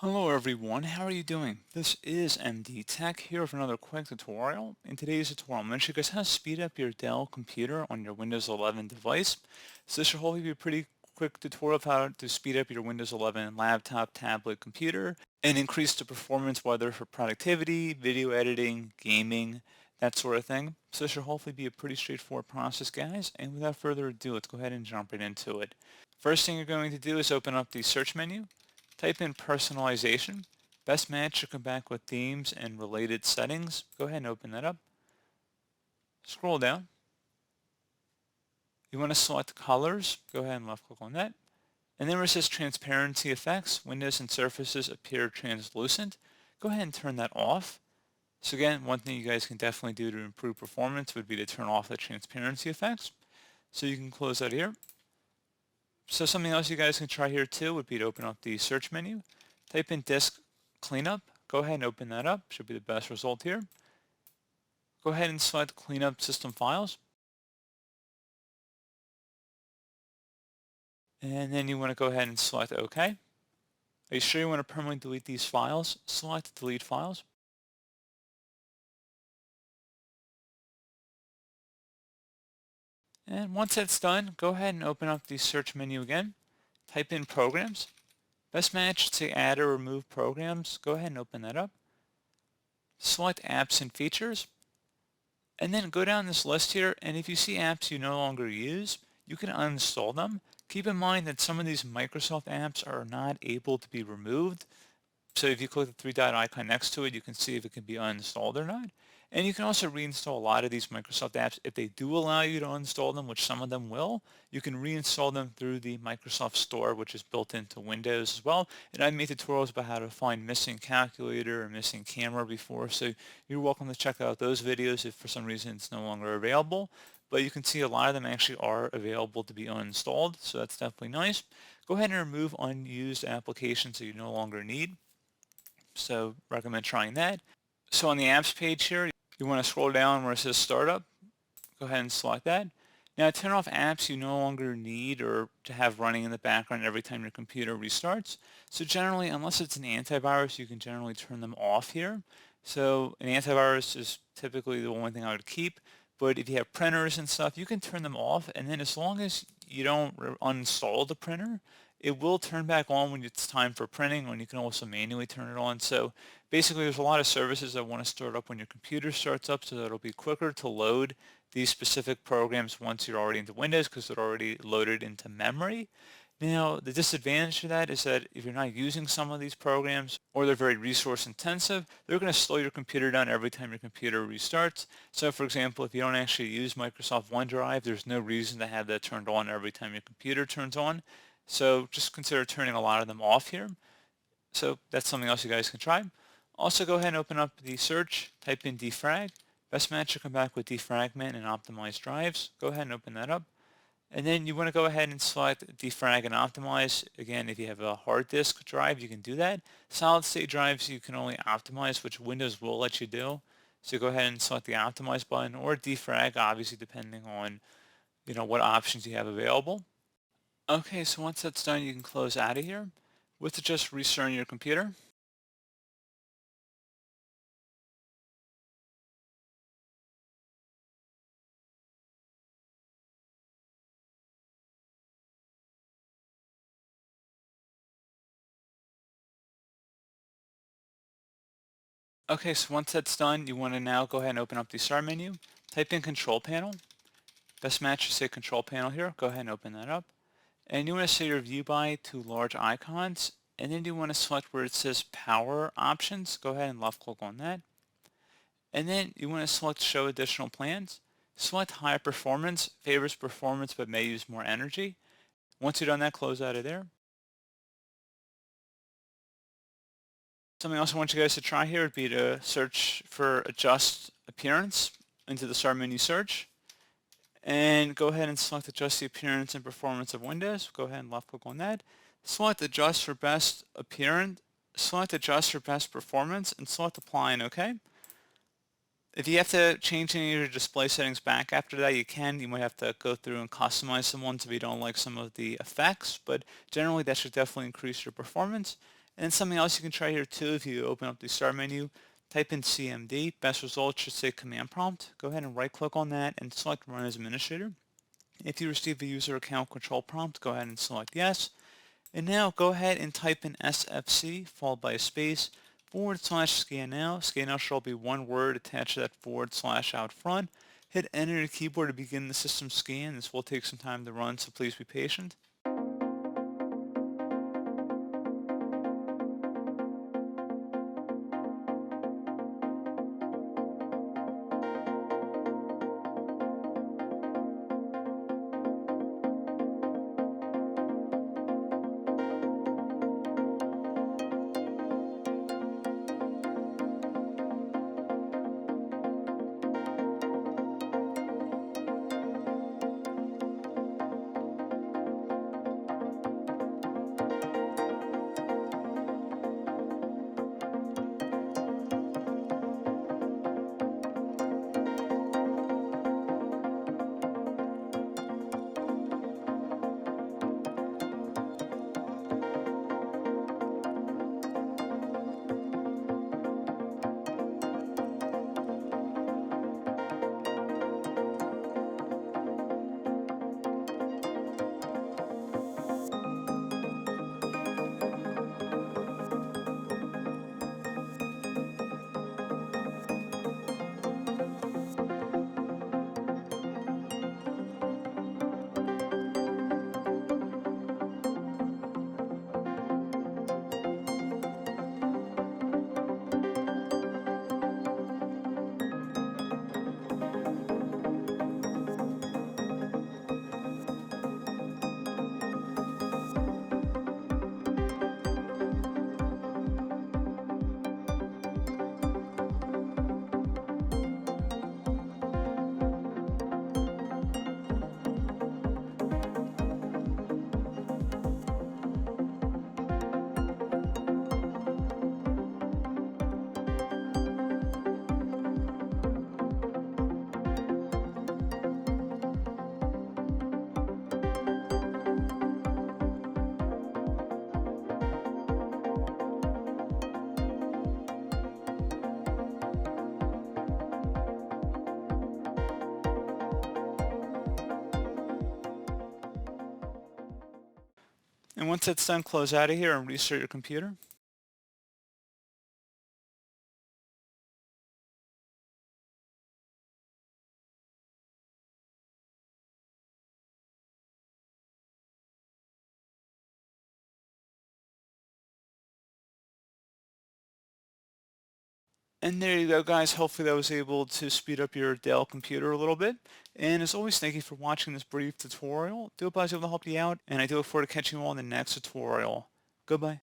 Hello everyone, how are you doing? This is MD Tech here with another quick tutorial. In today's tutorial, I'm going to show you guys how to speed up your Dell computer on your Windows 11 device. So this should hopefully be a pretty quick tutorial of how to speed up your Windows 11 laptop, tablet, computer, and increase the performance whether for productivity, video editing, gaming, that sort of thing. So this should hopefully be a pretty straightforward process, guys. And without further ado, let's go ahead and jump right into it. First thing you're going to do is open up the search menu. Type in personalization. Best match should come back with themes and related settings. Go ahead and open that up. Scroll down. You want to select colors. Go ahead and left click on that. And then where it says transparency effects, windows and surfaces appear translucent. Go ahead and turn that off. So again, one thing you guys can definitely do to improve performance would be to turn off the transparency effects. So you can close that here. So something else you guys can try here too would be to open up the search menu. Type in disk cleanup. Go ahead and open that up. Should be the best result here. Go ahead and select cleanup system files. And then you want to go ahead and select OK. Are you sure you want to permanently delete these files? Select delete files. And once that's done, go ahead and open up the search menu again. Type in programs. Best match should say add or remove programs. Go ahead and open that up. Select apps and features. And then go down this list here, and if you see apps you no longer use, you can uninstall them. Keep in mind that some of these Microsoft apps are not able to be removed. So if you click the three-dot icon next to it, you can see if it can be uninstalled or not. And you can also reinstall a lot of these Microsoft apps. If they do allow you to uninstall them, which some of them will, you can reinstall them through the Microsoft Store, which is built into Windows as well. And I've made tutorials about how to find missing calculator or missing camera before, so you're welcome to check out those videos if for some reason it's no longer available. But you can see a lot of them actually are available to be uninstalled, so that's definitely nice. Go ahead and remove unused applications that you no longer need. So recommend trying that. So on the apps page here, you want to scroll down where it says startup. Go ahead and select that. Now turn off apps you no longer need or to have running in the background every time your computer restarts. So generally, unless it's an antivirus, you can generally turn them off here. So an antivirus is typically the only thing I would keep. But if you have printers and stuff, you can turn them off. And then as long as you don't uninstall the printer, it will turn back on when it's time for printing, and you can also manually turn it on. So basically, there's a lot of services that want to start up when your computer starts up, so that it'll be quicker to load these specific programs once you're already into Windows because they're already loaded into memory. Now, the disadvantage to that is that if you're not using some of these programs or they're very resource intensive, they're going to slow your computer down every time your computer restarts. So for example, if you don't actually use Microsoft OneDrive, there's no reason to have that turned on every time your computer turns on. So just consider turning a lot of them off here. So that's something else you guys can try. Also go ahead and open up the search, type in defrag. Best match will come back with defragment and optimized drives. Go ahead and open that up. And then you want to go ahead and select defrag and optimize. Again, if you have a hard disk drive, you can do that. Solid state drives, you can only optimize, which Windows will let you do. So go ahead and select the optimize button or defrag, obviously depending on what options you have available. Okay, so once that's done, you can close out of here with just restarting your computer. Okay, so once that's done, you want to now go ahead and open up the start menu. Type in control panel. Best match should say control panel here. Go ahead and open that up. And you want to set your view by to large icons. And then you want to select where it says power options. Go ahead and left click on that. And then you want to select show additional plans. Select high performance, favors performance but may use more energy. Once you're done that, close out of there. Something else I want you guys to try here would be to search for adjust appearance into the start menu search. And go ahead and select adjust the appearance and performance of Windows. Go ahead and left click on that. Select adjust for best appearance. Select adjust for best performance and select apply and OK. If you have to change any of your display settings back after that, you can. You might have to go through and customize some ones if you don't like some of the effects, but generally that should definitely increase your performance. And something else you can try here too, if you open up the start menu, type in CMD, best result should say command prompt. Go ahead and right click on that and select run as administrator. If you receive a user account control prompt, go ahead and select yes. And now go ahead and type in SFC followed by a space /scan now. Scan now should all be one word attached to that / out front. Hit enter on your keyboard to begin the system scan. This will take some time to run, so please be patient. And once it's done, close out of here and restart your computer. And there you go, guys. Hopefully that was able to speed up your Dell computer a little bit. And as always, thank you for watching this brief tutorial. I do hope I was able to help you out, and I do look forward to catching you all in the next tutorial. Goodbye.